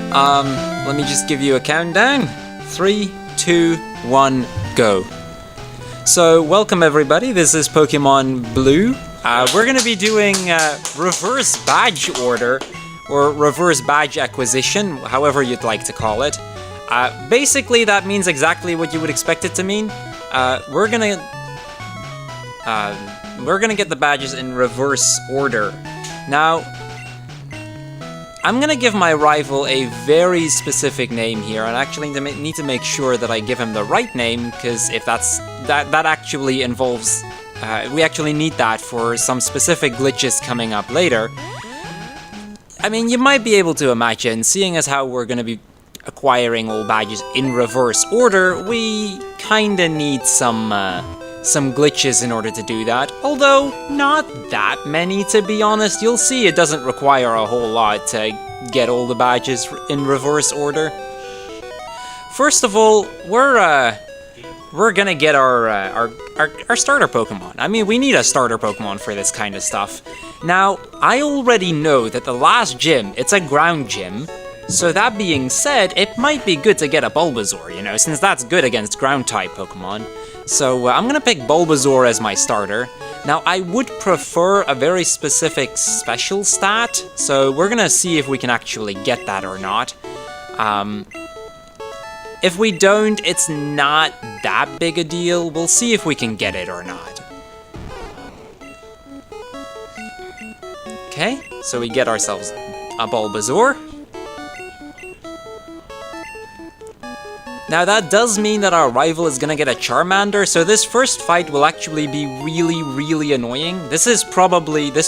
Let me just give you a countdown. 3, 2, 1, go. So, welcome everybody, this is Pokemon Blue. We're gonna be doing reverse badge order, or reverse badge acquisition, however you'd like to call it. Basically, that means exactly what you would expect it to mean. We're gonna get the badges in reverse order. Now, I'm gonna give my rival a very specific name here, and actually need to make sure that I give him the right name, because if that actually involves, we actually need that for some specific glitches coming up later. I mean, you might be able to imagine, seeing as how we're gonna be acquiring all badges in reverse order, we kinda need some glitches in order to do that, although not that many, to be honest. You'll see it doesn't require a whole lot to get all the badges in reverse order. First of all, we're gonna get our starter Pokemon. I mean, we need a starter Pokemon for this kind of stuff. Now, I already know that the last gym, it's a ground gym, so that being said, it might be good to get a Bulbasaur, you know, since that's good against ground-type Pokemon. So I'm gonna pick Bulbasaur as my starter. Now, I would prefer a very specific special stat, so we're gonna see if we can actually get that or not. If we don't, it's not that big a deal. We'll see if we can get it or not. Okay, so we get ourselves a Bulbasaur. Now that does mean that our rival is gonna get a Charmander, so this first fight will actually be really annoying. This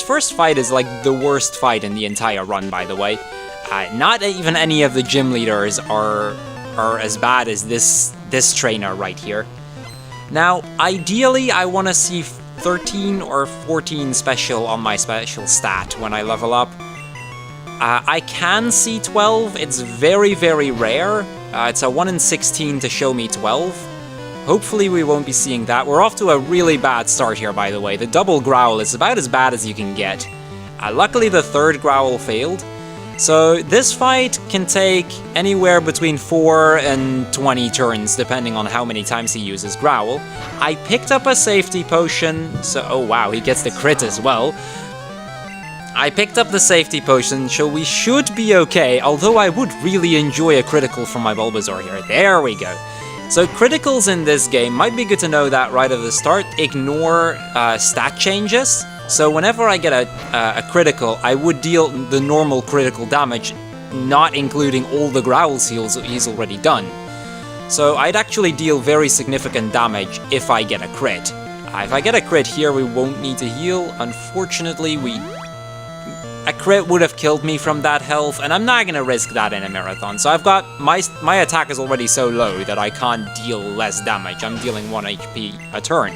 first fight is like the worst fight in the entire run, by the way. Not even any of the gym leaders are as bad as this trainer right here. Now, ideally, I want to see 13 or 14 special on my special stat when I level up. I can see 12, it's very rare. It's a 1 in 16 to show me 12. Hopefully we won't be seeing that. We're off to a really bad start here, by the way. The double growl is about as bad as you can get. Luckily the third growl failed. So this fight can take anywhere between 4 and 20 turns, depending on how many times he uses growl. I picked up a safety potion, so oh wow, he gets the crit as well. I picked up the safety potion, so we should be okay, although I would really enjoy a critical from my Bulbasaur here. There we go. So criticals in this game, might be good to know that right at the start. Ignore stat changes. So whenever I get a critical, I would deal the normal critical damage, not including all the growls he's already done. So I'd actually deal very significant damage if I get a crit. If I get a crit here, we won't need to heal. Unfortunately, a crit would have killed me from that health, and I'm not gonna risk that in a marathon. So I've got my attack is already so low that I can't deal less damage. I'm dealing 1 HP a turn.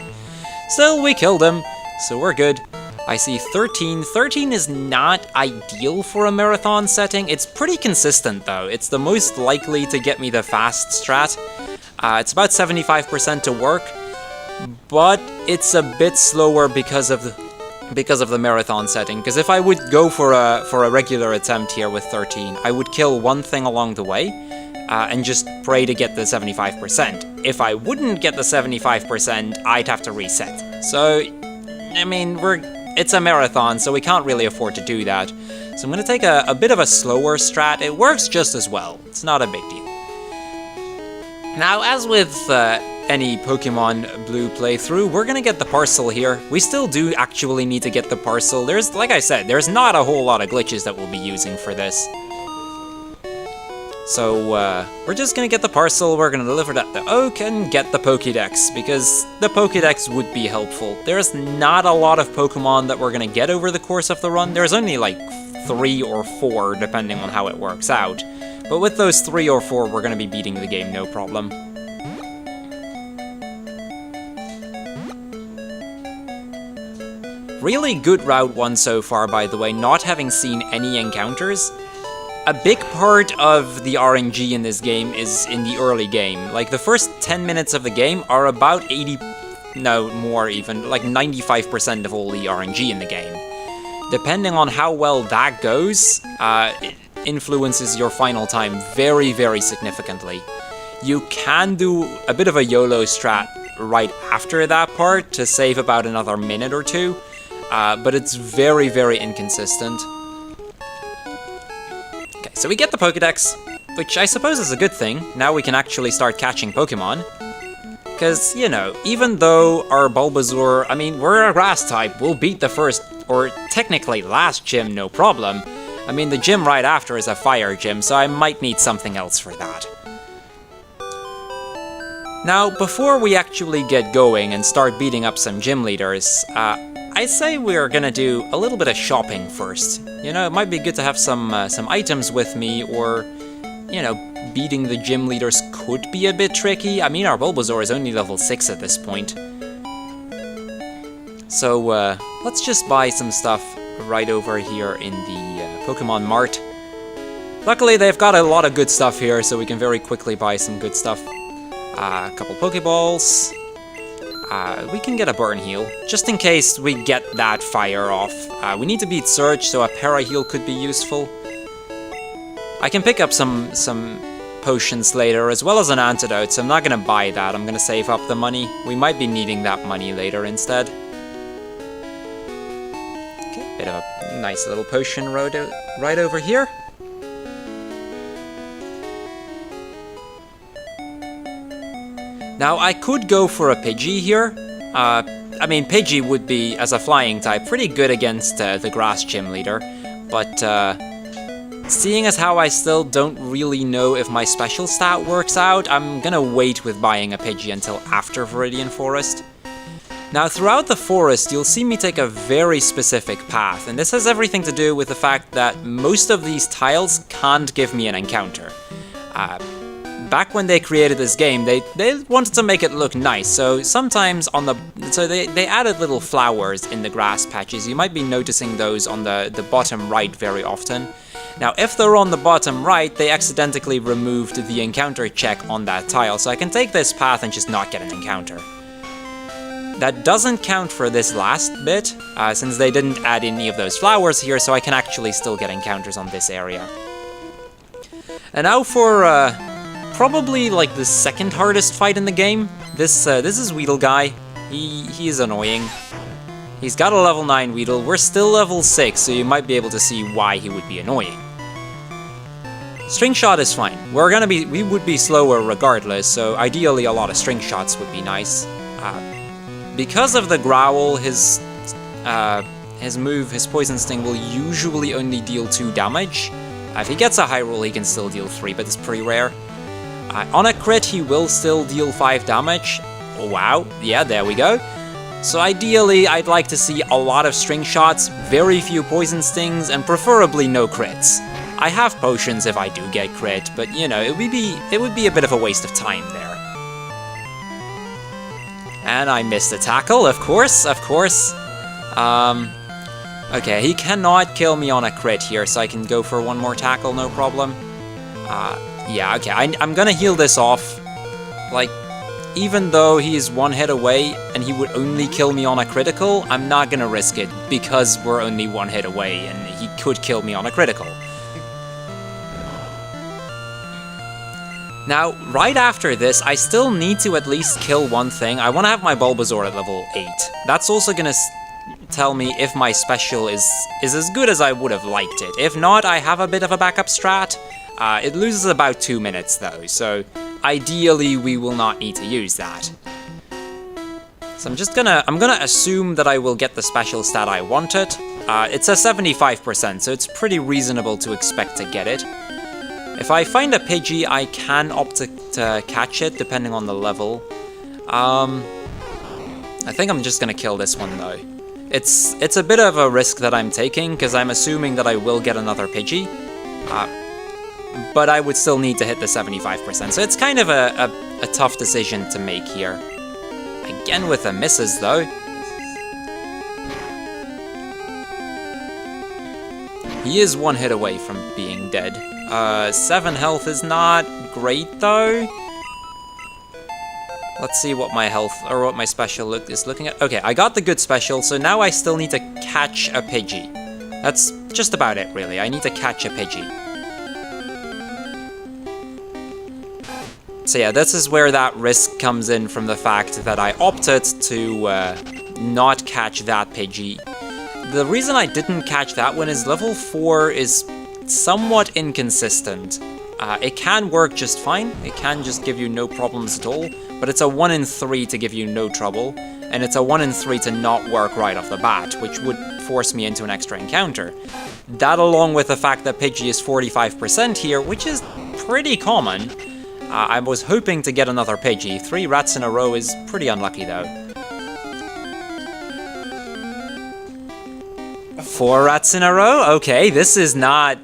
Still, we killed him, so we're good. I see 13. 13 is not ideal for a marathon setting. It's pretty consistent though. It's the most likely to get me the fast strat. It's about 75% to work, but it's a bit slower because of the marathon setting. Because if I would go for a regular attempt here with 13, I would kill one thing along the way and just pray to get the 75%. If I wouldn't get the 75%, I'd have to reset. So, I mean, it's a marathon, so we can't really afford to do that. So I'm going to take a bit of a slower strat. It works just as well. It's not a big deal. Now, as with any Pokemon Blue playthrough, we're gonna get the parcel here. We still do actually need to get the parcel. Like I said, there's not a whole lot of glitches that we'll be using for this. So, we're just gonna get the parcel, we're gonna deliver that to Oak, and get the Pokédex, because the Pokédex would be helpful. There's not a lot of Pokemon that we're gonna get over the course of the run. There's only like 3 or 4, depending on how it works out. But with those 3 or 4, we're gonna be beating the game, no problem. Really good Route 1 so far, by the way, not having seen any encounters. A big part of the RNG in this game is in the early game. Like, the first 10 minutes of the game are about 95% of all the RNG in the game. Depending on how well that goes, influences your final time very, very significantly. You can do a bit of a YOLO strat right after that part to save about another minute or two, but it's very, very inconsistent. Okay, so we get the Pokédex, which I suppose is a good thing. Now we can actually start catching Pokemon. Because, you know, even though our Bulbasaur, I mean, we're a grass type, we'll beat the first, or technically last gym, no problem. I mean, the gym right after is a fire gym, so I might need something else for that. Now, before we actually get going and start beating up some gym leaders, I say we're gonna do a little bit of shopping first. You know, it might be good to have some items with me, or, you know, beating the gym leaders could be a bit tricky. I mean, our Bulbasaur is only level 6 at this point. So, let's just buy some stuff right over here in the Pokemon Mart. Luckily, they've got a lot of good stuff here, so we can very quickly buy some good stuff. A couple Pokeballs. We can get a burn heal, just in case we get that fire off. We need to beat Surge, so a para heal could be useful. I can pick up some potions later, as well as an antidote, so I'm not gonna buy that. I'm gonna save up the money. We might be needing that money later instead. Okay, bit of a nice little potion right over here. Now, I could go for a Pidgey here. I mean, Pidgey would be, as a flying type, pretty good against the grass gym leader, but seeing as how I still don't really know if my special stat works out, I'm gonna wait with buying a Pidgey until after Viridian Forest. Now, throughout the forest, you'll see me take a very specific path, and this has everything to do with the fact that most of these tiles can't give me an encounter. Back when they created this game, they wanted to make it look nice, so sometimes they added little flowers in the grass patches. You might be noticing those on the bottom right very often. Now, if they're on the bottom right, they accidentally removed the encounter check on that tile, so I can take this path and just not get an encounter. That doesn't count for this last bit, since they didn't add any of those flowers here, so I can actually still get encounters on this area. And now for probably like the second hardest fight in the game. This is Weedle guy. He is annoying. He's got a level 9 Weedle. We're still level 6, so you might be able to see why he would be annoying. String Shot is fine. We would be slower regardless, so ideally a lot of String Shots would be nice. Because of the Growl, his Poison Sting will usually only deal 2 damage. If he gets a high roll, he can still deal 3, but it's pretty rare. On a crit, he will still deal 5 damage. Oh, wow, yeah, there we go. So ideally, I'd like to see a lot of String Shots, very few Poison Stings, and preferably no crits. I have potions if I do get crit, but you know, it would be a bit of a waste of time there. And I missed a tackle, of course. Okay, he cannot kill me on a crit here, so I can go for one more tackle, no problem. Yeah, okay, I'm gonna heal this off. Like, even though he is 1 hit away and he would only kill me on a critical, I'm not gonna risk it because we're only 1 hit away and he could kill me on a critical. Now, right after this, I still need to at least kill one thing. I want to have my Bulbasaur at level 8. That's also gonna tell me if my special is as good as I would have liked it. If not, I have a bit of a backup strat. It loses about 2 minutes though, so ideally we will not need to use that. So I'm gonna assume that I will get the special stat I wanted. It's a 75%, so it's pretty reasonable to expect to get it. If I find a Pidgey, I can opt to catch it, depending on the level. I think I'm just gonna kill this one though. It's a bit of a risk that I'm taking, because I'm assuming that I will get another Pidgey. But I would still need to hit the 75%, so it's kind of a tough decision to make here. Again with the misses, though. He is 1 hit away from being dead. 7 health is not great, though. Let's see what my health, or what my special is looking at. Okay, I got the good special, so now I still need to catch a Pidgey. That's just about it, really. I need to catch a Pidgey. So yeah, this is where that risk comes in from the fact that I opted to not catch that Pidgey. The reason I didn't catch that one is level 4 is somewhat inconsistent. It can work just fine, it can just give you no problems at all, but it's a 1 in 3 to give you no trouble, and it's a 1 in 3 to not work right off the bat, which would force me into an extra encounter. That along with the fact that Pidgey is 45% here, which is pretty common. I was hoping to get another Pidgey. 3 rats in a row is pretty unlucky though. 4 rats in a row? Okay, this is not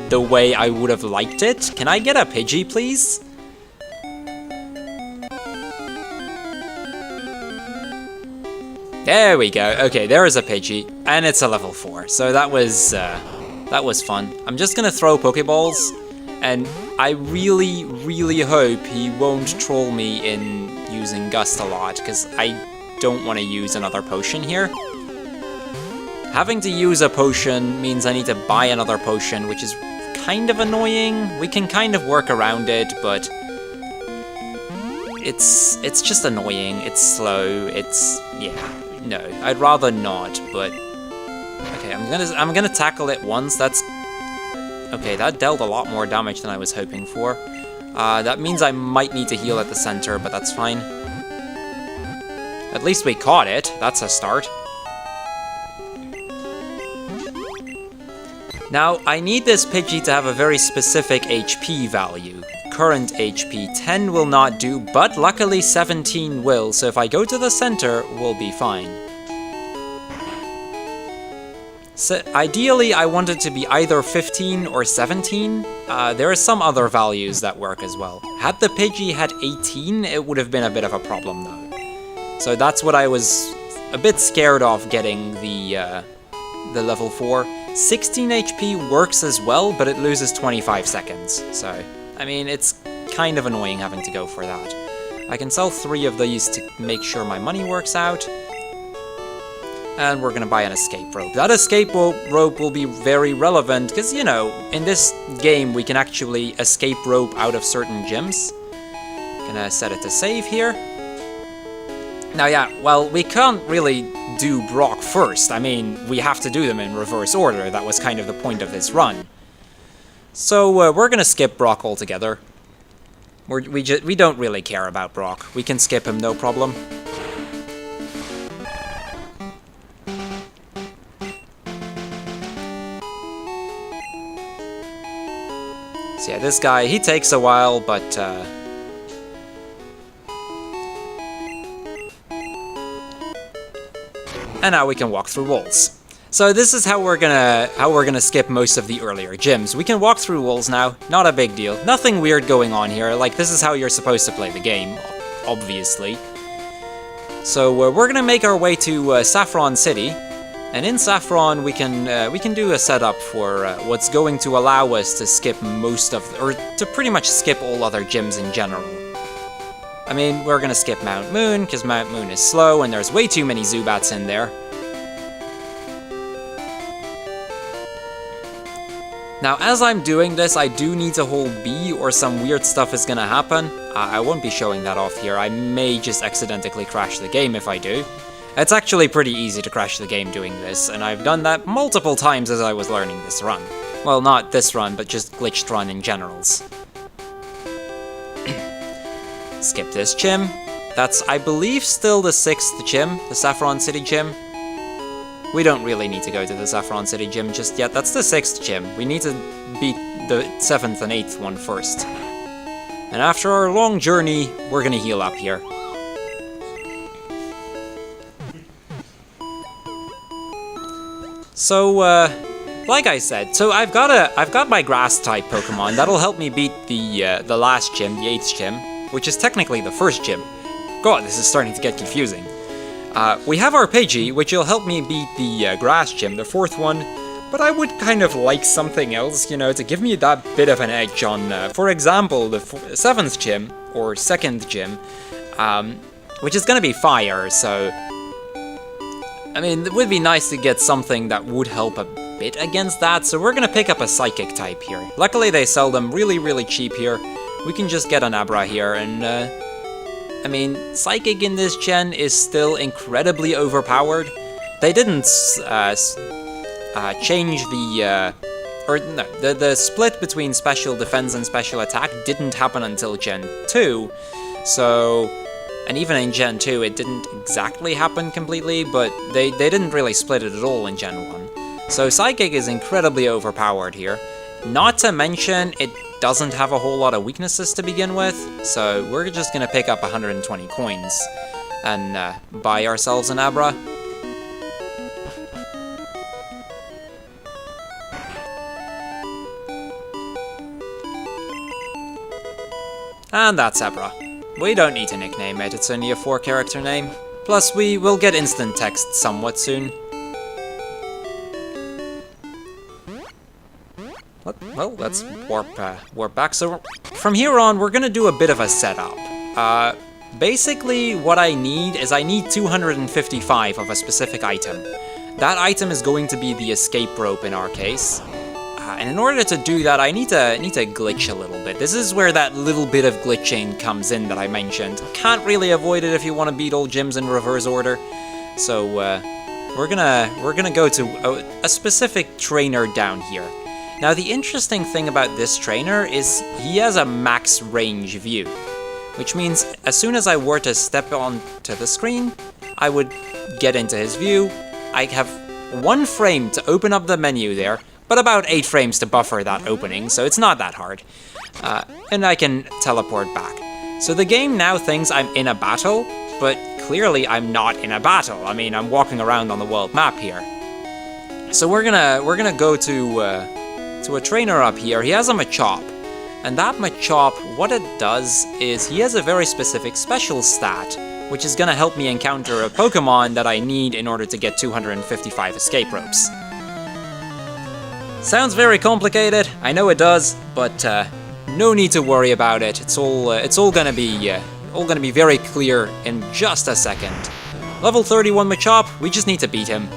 the way I would have liked it. Can I get a Pidgey, please? There we go. Okay, there is a Pidgey, and it's a level 4. So that was fun. I'm just gonna throw Pokeballs, and I really, really hope he won't troll me in using Gust a lot, because I don't want to use another potion here. Having to use a potion means I need to buy another potion, which is kind of annoying. We can kind of work around it, but it's just annoying. It's slow. Yeah. No, I'd rather not, but okay, I'm gonna tackle it once. That's okay. That dealt a lot more damage than I was hoping for. That means I might need to heal at the center, but that's fine. At least we caught it. That's a start. Now, I need this Pidgey to have a very specific HP value. Current HP 10 will not do, but luckily 17 will, so if I go to the center, we'll be fine. So, ideally, I want it to be either 15 or 17. There are some other values that work as well. Had the Pidgey had 18, it would have been a bit of a problem, though. So that's what I was a bit scared of getting the level 4. 16 HP works as well, but it loses 25 seconds, so, I mean, it's kind of annoying having to go for that. I can sell 3 of these to make sure my money works out, and we're gonna buy an escape rope. That escape rope will be very relevant, because, you know, in this game we can actually escape rope out of certain gyms. Gonna set it to save here. Now yeah, well, we can't really do Brock first. I mean, we have to do them in reverse order. That was kind of the point of this run. So we're gonna skip Brock altogether. We don't really care about Brock. We can skip him, no problem. So yeah, this guy, he takes a while, but and now we can walk through walls. So this is how we're gonna skip most of the earlier gyms. We can walk through walls now, not a big deal. Nothing weird going on here, like this is how you're supposed to play the game, obviously. So we're gonna make our way to Saffron City, and in Saffron we can do a setup for what's going to allow us to skip most of, or to pretty much skip all other gyms in general. I mean, we're gonna skip Mount Moon, because Mount Moon is slow and there's way too many Zubats in there. Now, as I'm doing this, I do need to hold B or some weird stuff is gonna happen. I won't be showing that off here. I may just accidentally crash the game if I do. It's actually pretty easy to crash the game doing this, and I've done that multiple times as I was learning this run. Well, not this run, but just glitched run in generals. Skip this gym. That's, I believe, still the 6th gym, the Saffron City gym. We don't really need to go to the Saffron City gym just yet. That's the 6th gym. We need to beat the 7th and 8th one first. And after our long journey, we're gonna heal up here. So, like I said, so I've got my Grass-type Pokemon. That'll help me beat the last gym, the 8th gym, which is technically the 1st gym. God, this is starting to get confusing. We have our Pidgey, which will help me beat the Grass gym, the 4th one, but I would kind of like something else, you know, to give me that bit of an edge on, for example, the 7th gym, or 2nd gym, which is gonna be Fire, so... I mean, it would be nice to get something that would help a bit against that, so we're gonna pick up a Psychic type here. Luckily they sell them really, really cheap here. we can just get an Abra here, and I mean, Psychic in this gen is still incredibly overpowered. They didn't change the the split between special defense and special attack didn't happen until Gen 2, so, and even in Gen 2 it didn't exactly happen completely, but they didn't really split it at all in Gen 1. So Psychic is incredibly overpowered here, not to mention it doesn't have a whole lot of weaknesses to begin with, so we're just gonna pick up 120 coins and buy ourselves an Abra. And that's Abra. We don't need to nickname it, it's only a 4-character name. Plus, we will get instant text somewhat soon. Well, let's warp back. So, from here on, we're gonna do a bit of a setup. Basically, what I need is I need 255 of a specific item. That item is going to be the escape rope in our case. And in order to do that, I need to glitch a little bit. This is where that little bit of glitching comes in that I mentioned. Can't really avoid it if you want to beat all gyms in reverse order. So we're gonna go to a specific trainer down here. Now the interesting thing about this trainer is he has a max range view, which means as soon as I were to step onto the screen, I would get into his view. I have 1 frame to open up the menu there, but about 8 frames to buffer that opening, so it's not that hard. And I can teleport back. So the game now thinks I'm in a battle, but clearly I'm not in a battle. I mean, I'm walking around on the world map here. So we're gonna go to a trainer up here. He has a Machop, and that Machop, what it does is he has a very specific special stat, which is gonna help me encounter a Pokemon that I need in order to get 255 escape ropes. Sounds very complicated, I know it does, but no need to worry about it. It's all gonna be very clear in just a second. Level 31 Machop, we just need to beat him.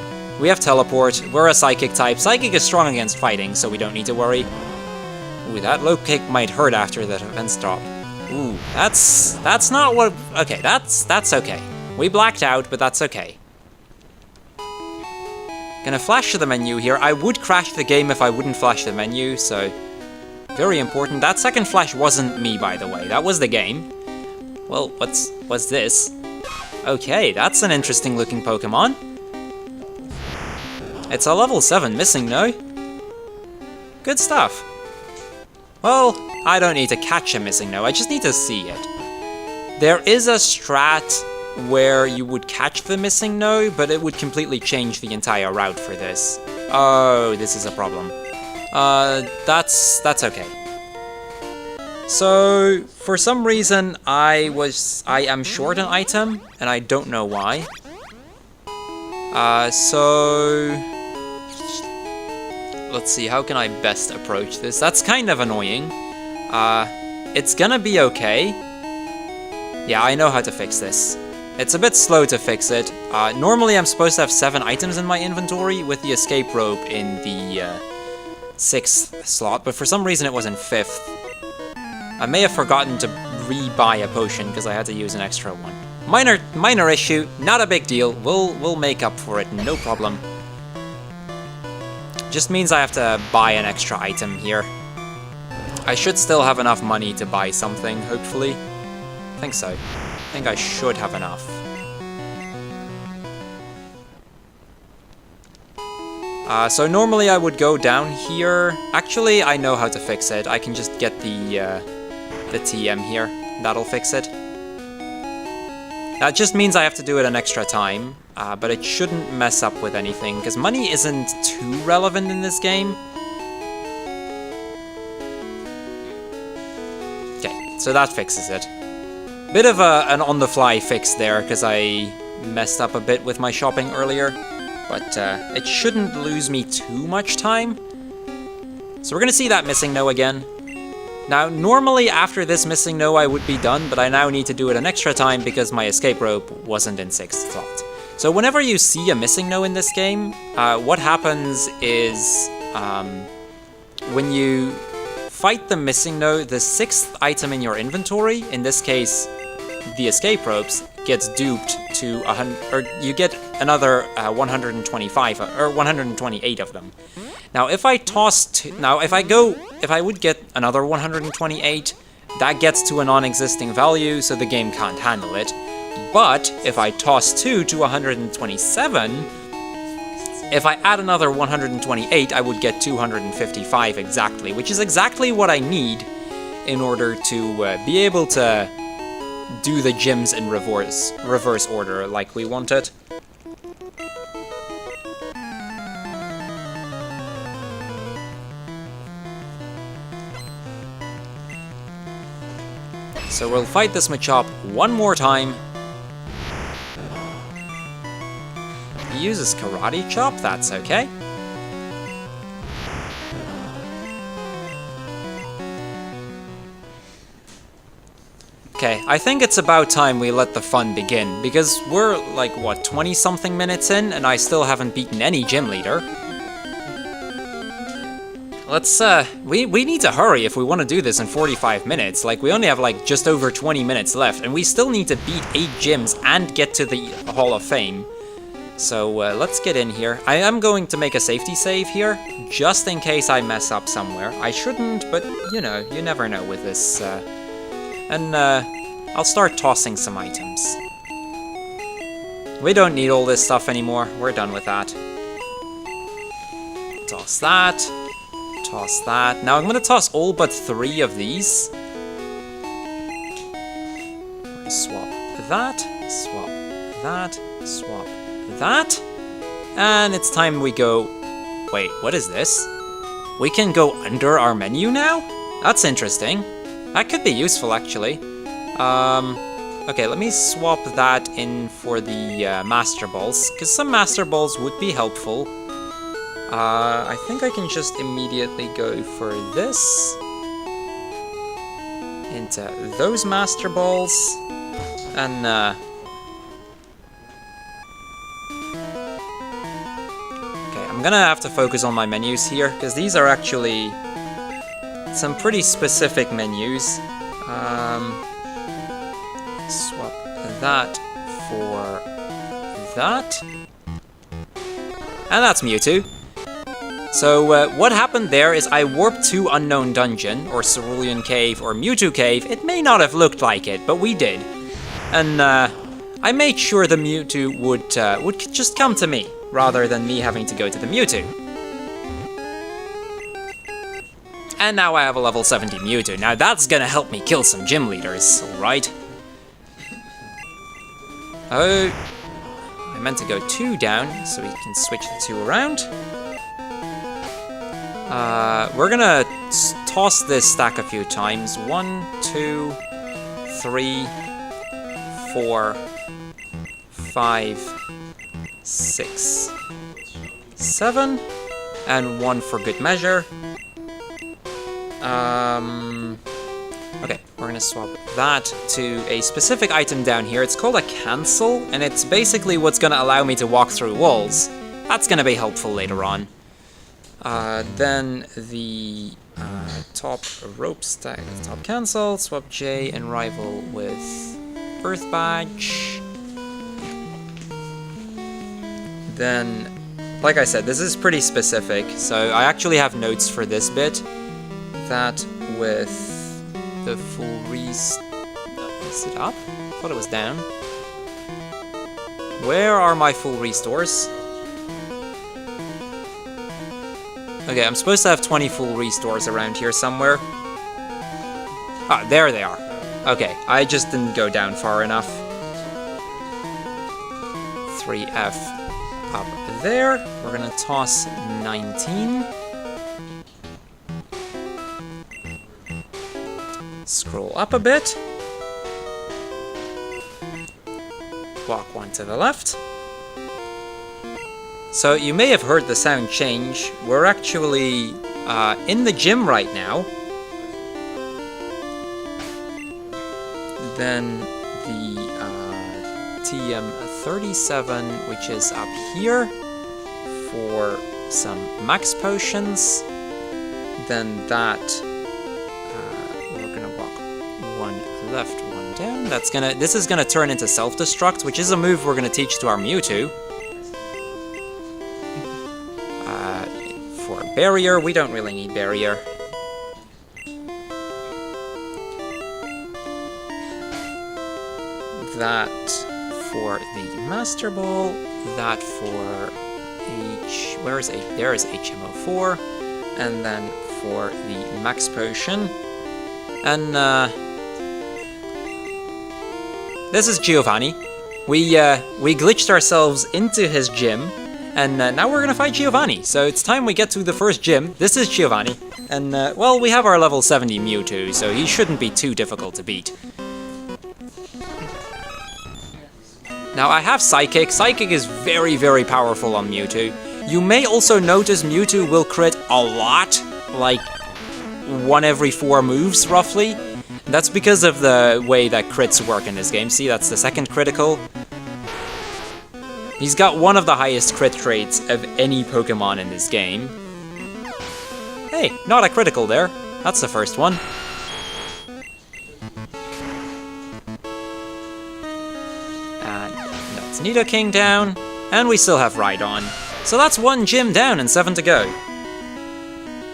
We have Teleport, we're a Psychic type. Psychic is strong against fighting, so we don't need to worry. Ooh, that low kick might hurt after the defense drop. Ooh, that's not what... Okay, that's okay. We blacked out, but that's okay. Gonna flash to the menu here. I would crash the game if I wouldn't flash the menu, so... Very important. That second flash wasn't me, by the way. That was the game. Well, what's this? Okay, that's an interesting looking Pokemon. It's a level 7 missing, no? Good stuff. Well, I don't need to catch a missing no, I just need to see it. There is a strat where you would catch the missing no, but it would completely change the entire route for this. Oh, this is a problem. That's okay. So, for some reason, I am short an item, and I don't know why. Let's see, how can I best approach this? That's kind of annoying. It's gonna be okay. Yeah, I know how to fix this. It's a bit slow to fix it. Normally I'm supposed to have 7 items in my inventory with the escape rope in the 6th slot, but for some reason it was in 5th. I may have forgotten to re-buy a potion because I had to use an extra one. Minor issue, not a big deal. We'll make up for it, no problem. Just means I have to buy an extra item here. I should still have enough money to buy something, hopefully. I think so. I think I should have enough. So normally I would go down here. Actually, I know how to fix it. I can just get the TM here. That'll fix it. That just means I have to do it an extra time, but it shouldn't mess up with anything, because money isn't too relevant in this game. Okay, so that fixes it. Bit of an on-the-fly fix there, because I messed up a bit with my shopping earlier, but it shouldn't lose me too much time. So we're gonna see that missing no again. Now, normally after this missing no I would be done, but I now need to do it an extra time because my escape rope wasn't in 6th slot. So whenever you see a missing no in this game, what happens is when you fight the missing node, the 6th item in your inventory, in this case the escape ropes, gets duped to 100, or you get another 125 or 128 of them. Now if I toss if I would get another 128, that gets to a non-existing value, so the game can't handle it. But if I toss 2 to 127, if I add another 128, I would get 255 exactly, which is exactly what I need in order to be able to do the gyms in reverse order like we want it. So we'll fight this Machop one more time. He uses Karate Chop, that's okay. Okay, I think it's about time we let the fun begin, because we're like, what, 20-something minutes in, and I still haven't beaten any gym leader. Let's, we need to hurry if we want to do this in 45 minutes. Like, we only have, like, just over 20 minutes left, and we still need to beat 8 gyms and get to the Hall of Fame. So, let's get in here. I am going to make a safety save here, just in case I mess up somewhere. I shouldn't, but, you know, you never know with this, I'll start tossing some items. We don't need all this stuff anymore. We're done with that. Toss that. Toss that. Now I'm going to toss all but 3 of these. Swap that. Swap that. Swap that. And it's time we go... Wait, what is this? We can go under our menu now? That's interesting. That could be useful, actually. Okay, let me swap that in for the Master Balls, because some Master Balls would be helpful. I think I can just immediately go for this. Into those Master Balls. And, okay, I'm gonna have to focus on my menus here, because these are actually some pretty specific menus. Swap that for that. And that's Mewtwo. So what happened there is I warped to Unknown Dungeon, or Cerulean Cave, or Mewtwo Cave. It may not have looked like it, but we did. And I made sure the Mewtwo would just come to me, rather than me having to go to the Mewtwo. And now I have a level 70 Mewtwo. Now that's gonna help me kill some gym leaders, alright? Oh, I meant to go 2 down, so we can switch the 2 around. We're gonna toss this stack a few times. 1, 2, 3, 4, 5, 6, 7, and 1 for good measure. Okay, we're gonna swap that to a specific item down here. It's called a cancel, and it's basically what's gonna allow me to walk through walls. That's gonna be helpful later on. Then the top rope stack, top cancel, swap J and rival with Earth Badge. Then, like I said, this is pretty specific, so I actually have notes for this bit. That with the full is it up? I thought it was down. Where are my full restores? Okay, I'm supposed to have 20 full restores around here somewhere. Ah, there they are. Okay, I just didn't go down far enough. 3F up there. We're gonna toss 19. Scroll up a bit. Walk 1 to the left. So you may have heard the sound change. We're actually in the gym right now. Then the TM37, which is up here for some max potions. Then that left, one down. This is gonna turn into self-destruct, which is a move we're gonna teach to our Mewtwo. For barrier, we don't really need barrier. That for the Master Ball, that for there is HMO4, and then for the Max Potion. And this is Giovanni. We glitched ourselves into his gym, and now we're gonna fight Giovanni. So it's time we get to the first gym. This is Giovanni, and well, we have our level 70 Mewtwo, so he shouldn't be too difficult to beat. Now I have Psychic. Psychic is very, very powerful on Mewtwo. You may also notice Mewtwo will crit a lot, like 1 every 4 moves, roughly. That's because of the way that crits work in this game. See, that's the second critical. He's got one of the highest crit rates of any Pokemon in this game. Hey, not a critical there. That's the first one. Nidoking down, and we still have Rhydon. So that's 1 gym down and 7 to go.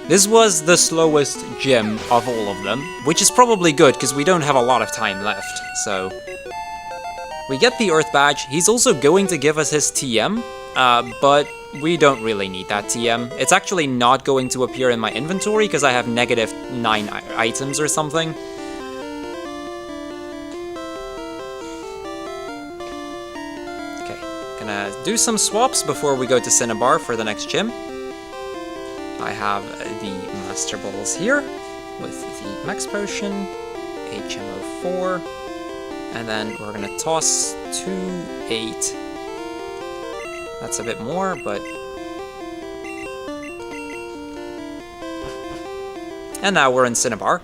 This was the slowest gym of all of them, which is probably good because we don't have a lot of time left. So we get the Earth Badge. He's also going to give us his TM, but we don't really need that TM. It's actually not going to appear in my inventory because I have -9 items or something. Do some swaps before we go to Cinnabar for the next gym. I have the Master Balls here with the Max Potion, HMO4, and then we're gonna toss 2, 8. That's a bit more, but... And now we're in Cinnabar.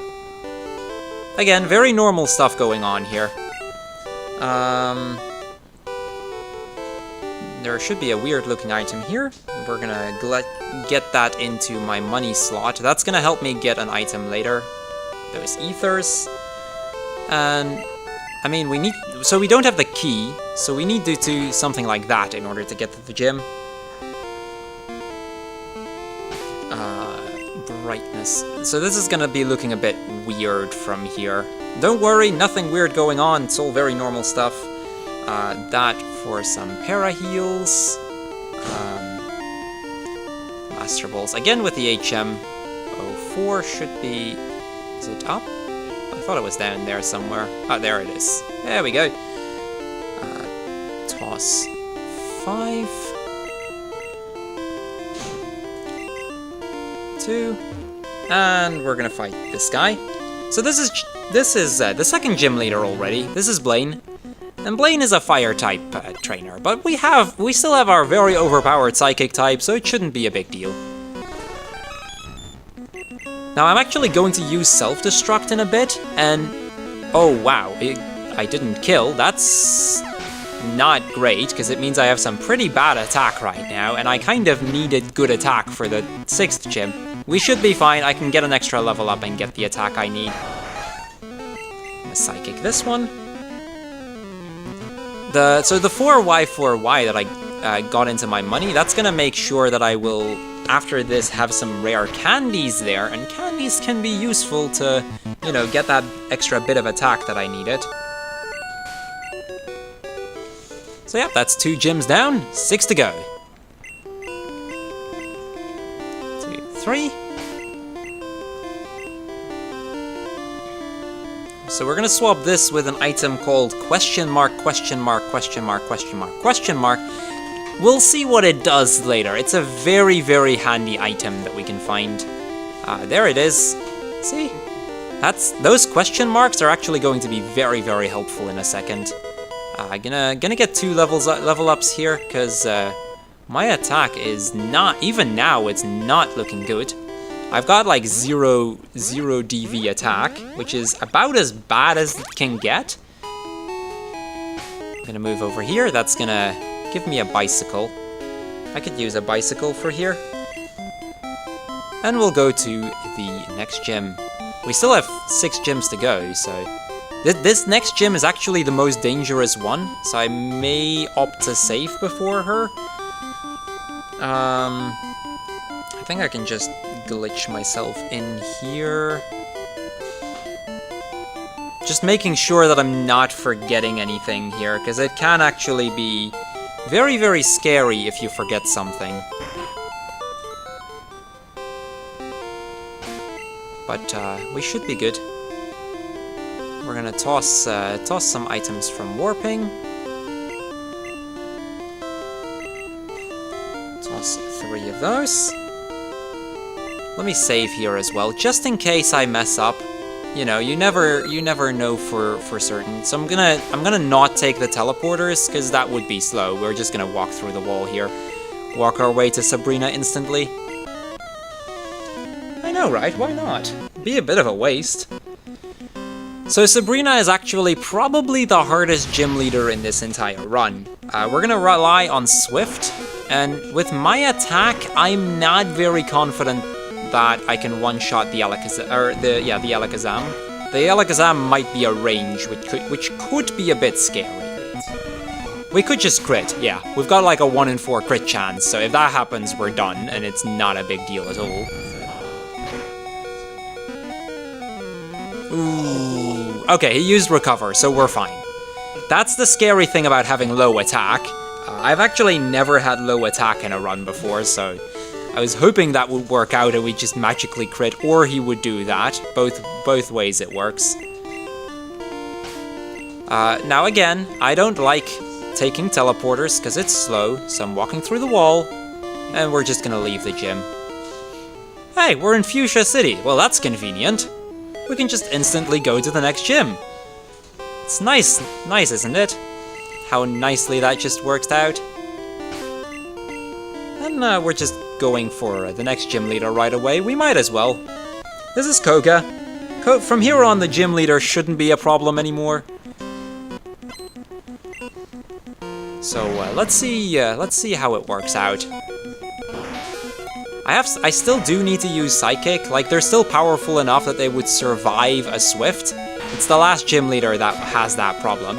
Again, very normal stuff going on here. There should be a weird looking item here. We're gonna get that into my money slot. That's gonna help me get an item later. Those ethers. And I mean, so we don't have the key, so we need to do something like that in order to get to the gym. Brightness. So this is gonna be looking a bit weird from here. Don't worry, nothing weird going on. It's all very normal stuff. That for some para heals. Master Balls. Again with the HM04 should be... Is it up? I thought it was down there somewhere. Ah, there it is. There we go. Toss 5. 2. And we're gonna fight this guy. So this is the second gym leader already. This is Blaine. And Blaine is a fire-type trainer, but we still have our very overpowered Psychic type, so it shouldn't be a big deal. Now I'm actually going to use Self-Destruct in a bit, and... Oh wow, I didn't kill. That's not great, because it means I have some pretty bad attack right now, and I kind of needed good attack for the 6th gym. We should be fine. I can get an extra level up and get the attack I need. Psychic this one. So the 4Y4Y that I got into my money, that's gonna make sure that I will, after this, have some rare candies there, and candies can be useful to, you know, get that extra bit of attack that I needed. So yeah, that's 2 gyms down, 6 to go. 2, 3. So we're gonna swap this with an item called question mark, question mark, question mark, question mark, question mark. We'll see what it does later. It's a very, very handy item that we can find. There it is. See? Those question marks are actually going to be very, very helpful in a second. Gonna get 2 level ups here, because my attack is not, even now, it's not looking good. I've got like 0 DV attack, which is about as bad as it can get. I'm gonna move over here. That's gonna give me a bicycle. I could use a bicycle for here. And we'll go to the next gym. We still have 6 gyms to go, so This next gym is actually the most dangerous one, so I may opt to save before her. I think I can just glitch myself in here. Just making sure that I'm not forgetting anything here, because it can actually be very, very scary if you forget something. But we should be good. We're gonna toss some items from warping. Toss 3 of those. Let me save here as well, just in case I mess up. You know, you never know for certain. So I'm gonna not take the teleporters, because that would be slow. We're just gonna walk through the wall here. Walk our way to Sabrina instantly. I know, right? Why not? Be a bit of a waste. So Sabrina is actually probably the hardest gym leader in this entire run. We're gonna rely on Swift, and with my attack, I'm not very confident that I can one-shot the Alakazam. The Alakazam. The Alakazam might be a range, which could be a bit scary. We could just crit, yeah. We've got like a 1 in 4 crit chance, so if that happens, we're done, and it's not a big deal at all. Ooh. Okay, he used recover, so we're fine. That's the scary thing about having low attack. I've actually never had low attack in a run before, so I was hoping that would work out and we'd just magically crit, or he would do that. Both ways it works. Now again, I don't like taking teleporters because it's slow, so I'm walking through the wall, and we're just gonna leave the gym. Hey, we're in Fuchsia City. Well, that's convenient. We can just instantly go to the next gym. It's nice, isn't it? How nicely that just works out. And we're just going for the next gym leader right away. We might as well. This is Koga. From here on, the gym leader shouldn't be a problem anymore. So let's see how it works out. I still do need to use Psychic. Like, they're still powerful enough that they would survive a Swift. It's the last gym leader that has that problem.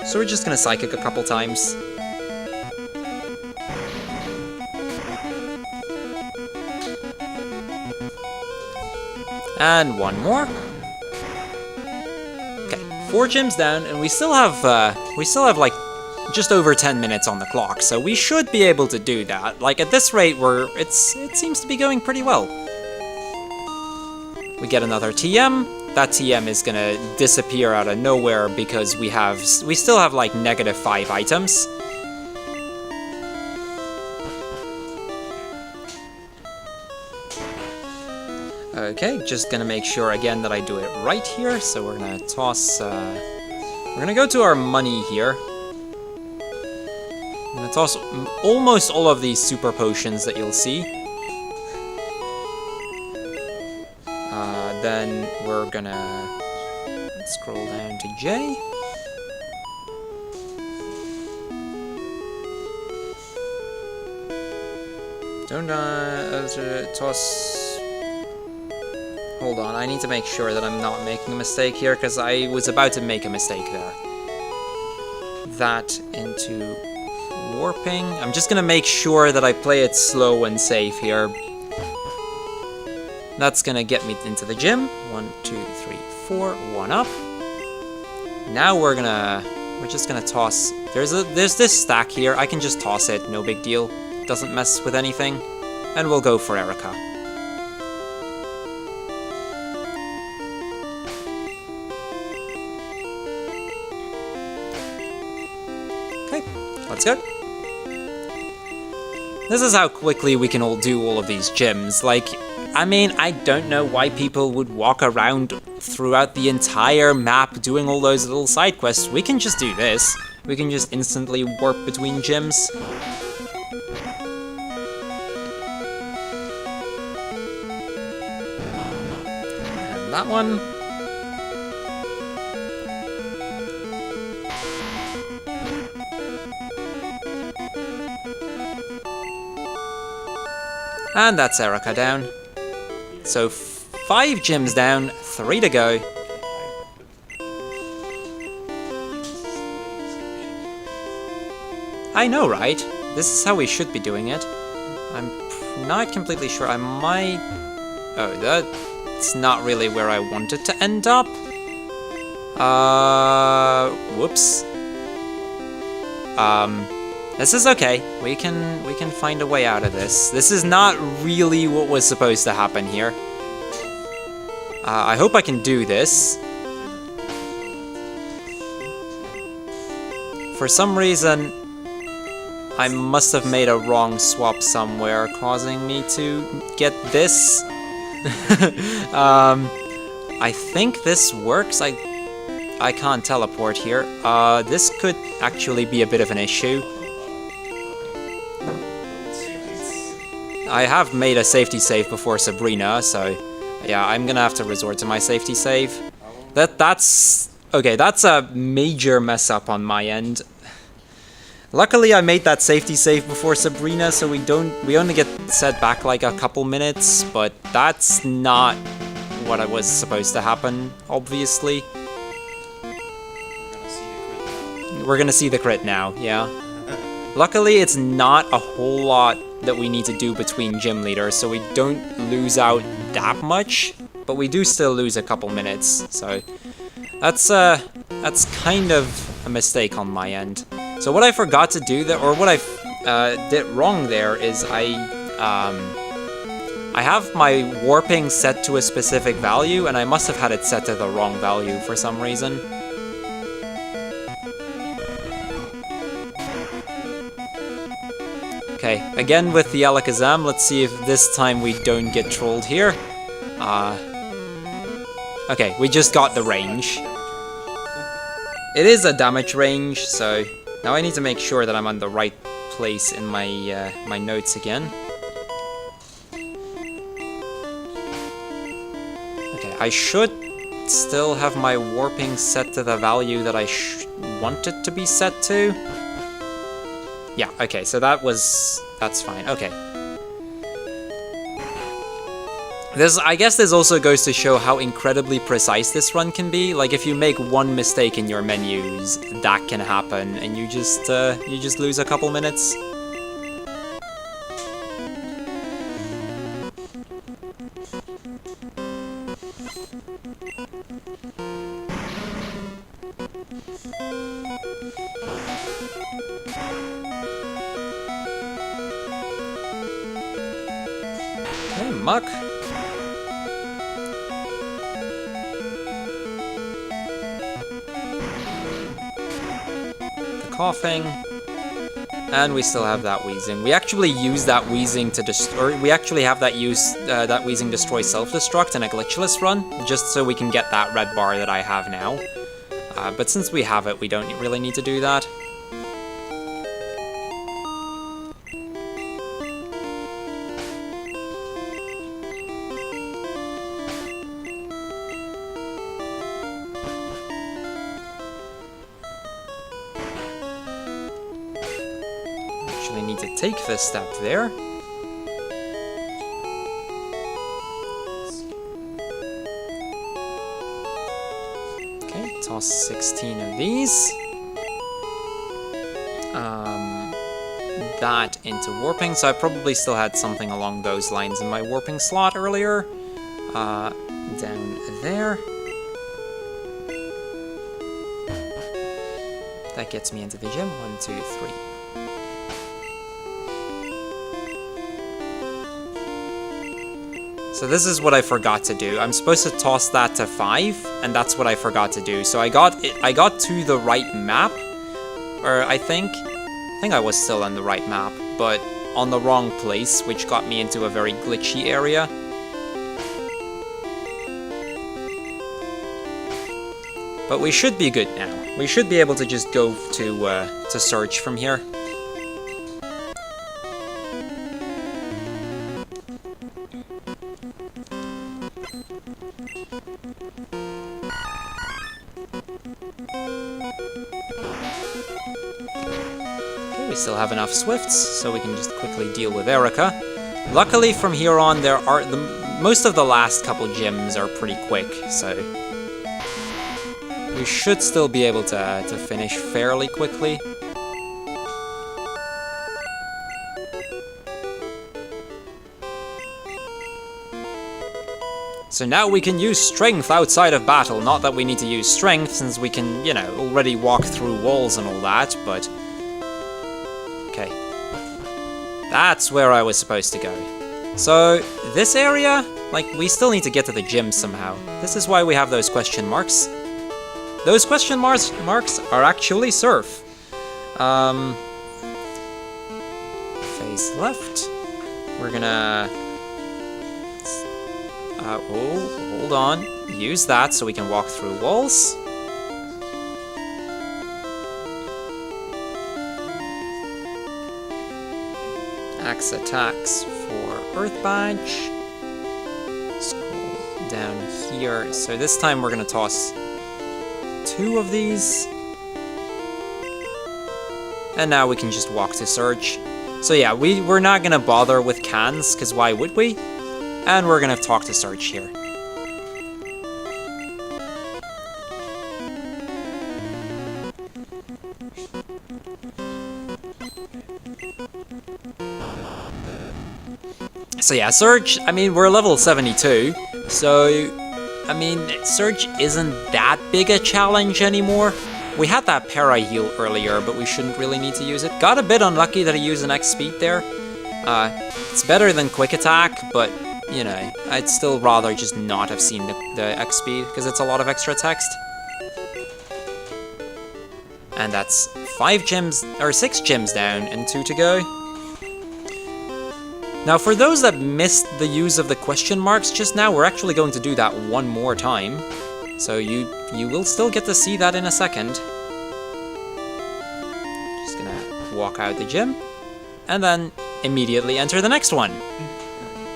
So we're just gonna Psychic a couple times. And one more. Okay, 4 gyms down, and we still have like just over 10 minutes on the clock, so we should be able to do that. Like, at this rate, it seems to be going pretty well. We get another TM. That TM is gonna disappear out of nowhere because we still have like -5 items. Okay, just gonna make sure again that I do it right here. So we're gonna toss. We're gonna go to our money here. I'm gonna toss almost all of these super potions that you'll see. Then we're gonna scroll down to J. Don't toss. Hold on, I need to make sure that I'm not making a mistake here, because I was about to make a mistake there. That into warping. I'm just gonna make sure that I play it slow and safe here. That's gonna get me into the gym. 1, 2, 3, 4, 1 up. Now we're just gonna toss. There's this stack here. I can just toss it, no big deal. Doesn't mess with anything. And we'll go for Erica. Okay, let's go. This is how quickly we can all do all of these gyms. Like, I mean, I don't know why people would walk around throughout the entire map doing all those little side quests. We can just do this. We can just instantly warp between gyms. And that one. And that's Erica down. So 5 gyms down, 3 to go. I know, right? This is how we should be doing it. I'm not completely sure. I might... Oh, that's not really where I wanted to end up. Whoops. This is okay. We can find a way out of this. This is not really what was supposed to happen here. I hope I can do this. For some reason, I must have made a wrong swap somewhere, causing me to get this. I think this works. I can't teleport here. This could actually be a bit of an issue. I have made a safety save before Sabrina, so yeah, I'm gonna have to resort to my safety save. That's okay, that's a major mess up on my end. Luckily I made that safety save before Sabrina, so we only get set back like a couple minutes, but that's not what was supposed to happen, obviously. We're gonna see the crit now, yeah. Luckily it's not a whole lot that we need to do between gym leaders, so we don't lose out that much, but we do still lose a couple minutes, so that's kind of a mistake on my end. So what I forgot to do there, or what I did wrong there, is I have my warping set to a specific value, and I must have had it set to the wrong value for some reason. Okay, again with the Alakazam, let's see if this time we don't get trolled here. Okay, we just got the range. It is a damage range, so now I need to make sure that I'm on the right place in my my notes again. Okay, I should still have my warping set to the value that I want it to be set to. Yeah, okay, so that's fine, okay. I guess this also goes to show how incredibly precise this run can be. Like, if you make one mistake in your menus, that can happen, and you just lose a couple minutes. Okay, Muck. Coughing, and we still have that wheezing. We actually use that wheezing to we actually have that that wheezing destroy self-destruct in a glitchless run, just so we can get that red bar that I have now. But since we have it, we don't really need to do that. Need to take this step there. Okay, toss 16 of these. That into warping, so I probably still had something along those lines in my warping slot earlier. Down there. That gets me into the gym. 1, 2, 3. So this is what I forgot to do. I'm supposed to toss that to 5, and that's what I forgot to do. So I got to the right map, or I think I was still on the right map, but on the wrong place, which got me into a very glitchy area. But we should be good now. We should be able to just go to search from here. We still have enough Swifts, so we can just quickly deal with Erica. Luckily, from here on, most of the last couple gyms are pretty quick, so we should still be able to finish fairly quickly. So now we can use strength outside of battle. Not that we need to use strength, since we can, you know, already walk through walls and all that, but... Okay. That's where I was supposed to go. So, this area, like, we still need to get to the gym somehow. This is why we have those question marks. Those question marks are actually surf. Face left. We're gonna... oh, hold on. Use that so we can walk through walls. Axe attacks for Earth Badge. Scroll down here. So this time we're gonna toss 2 of these. And now we can just walk to Surge. So yeah, we're not gonna bother with cans, because why would we? And we're gonna talk to Surge here. So yeah, Surge, I mean, we're level 72, so, I mean, Surge isn't that big a challenge anymore. We had that para heal earlier, but we shouldn't really need to use it. Got a bit unlucky that he used an X speed there. It's better than quick attack, but, you know, I'd still rather just not have seen the X speed, because it's a lot of extra text. And that's 5 gems, or 6 gems down, and 2 to go. Now, for those that missed the use of the question marks just now, we're actually going to do that one more time. So you will still get to see that in a second. Just gonna walk out the gym, and then immediately enter the next one.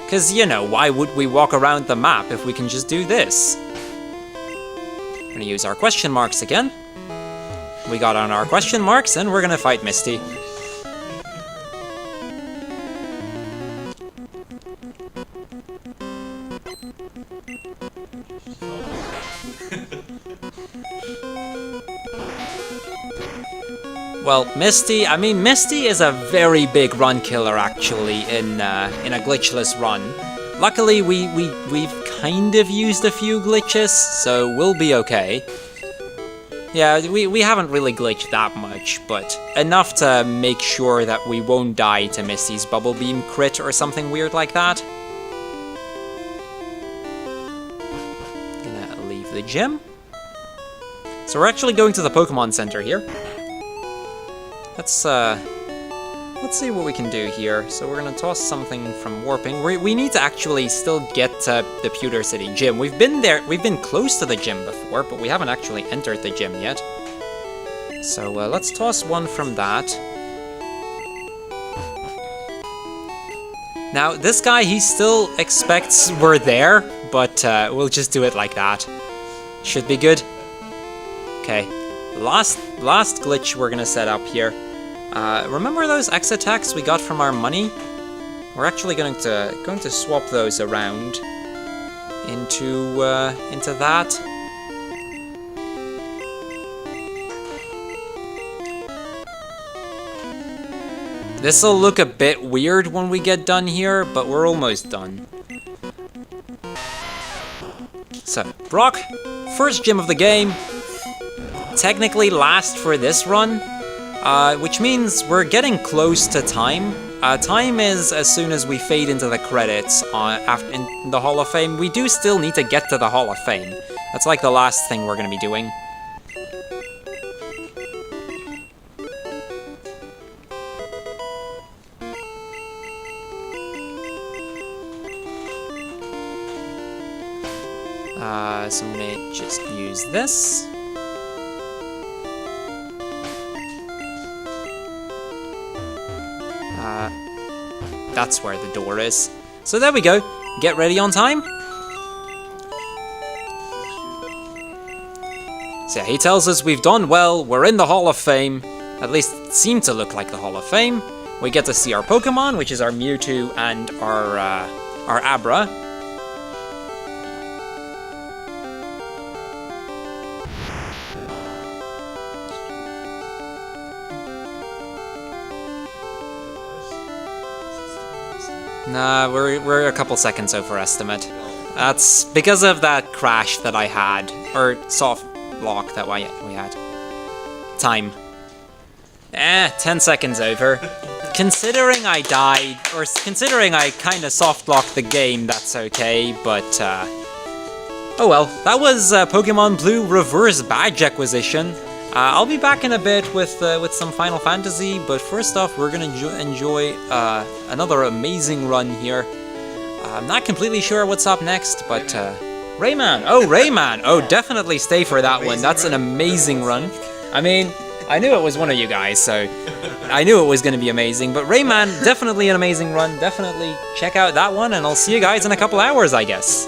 Because, you know, why would we walk around the map if we can just do this? We're gonna use our question marks again. We got on our question marks, and we're gonna fight Misty. Well, Misty, I mean, Misty is a very big run killer, actually, in a glitchless run. Luckily, we've kind of used a few glitches, so we'll be okay. Yeah, we haven't really glitched that much, but enough to make sure that we won't die to Misty's Bubble Beam crit or something weird like that. Gonna leave the gym. So we're actually going to the Pokemon Center here. Let's see what we can do here. So we're gonna toss something from Warping. We need to actually still get to the Pewter City gym. We've been there, we've been close to the gym before, but we haven't actually entered the gym yet. So let's toss one from that. Now, this guy, he still expects we're there, but we'll just do it like that. Should be good. Okay, last glitch we're gonna set up here. Remember those X attacks we got from our money? We're actually going to swap those around into that. This'll look a bit weird when we get done here, but we're almost done. So, Brock, first gym of the game. Technically last for this run. Which means we're getting close to time. Time is as soon as we fade into the credits in the Hall of Fame. We do still need to get to the Hall of Fame. That's like the last thing we're going to be doing. So I'm going to just use this. That's where the door is. So there we go. Get ready on time. So yeah, he tells us we've done well, we're in the Hall of Fame. At least it seemed to look like the Hall of Fame. We get to see our Pokemon, which is our Mewtwo and our Abra. Nah, we're a couple seconds over estimate. That's because of that crash that I had, or soft lock that we had. Time. 10 seconds over. Considering I died, or considering I kinda soft locked the game, that's okay, but oh well. That was Pokemon Blue Reverse Badge Acquisition. I'll be back in a bit with some Final Fantasy, but first off, we're gonna enjoy another amazing run here. I'm not completely sure what's up next, but Rayman! Oh, Rayman! Oh, definitely stay for that one. That's an amazing run. I mean, I knew it was one of you guys, so I knew it was going to be amazing. But Rayman, definitely an amazing run. Definitely check out that one, and I'll see you guys in a couple hours, I guess.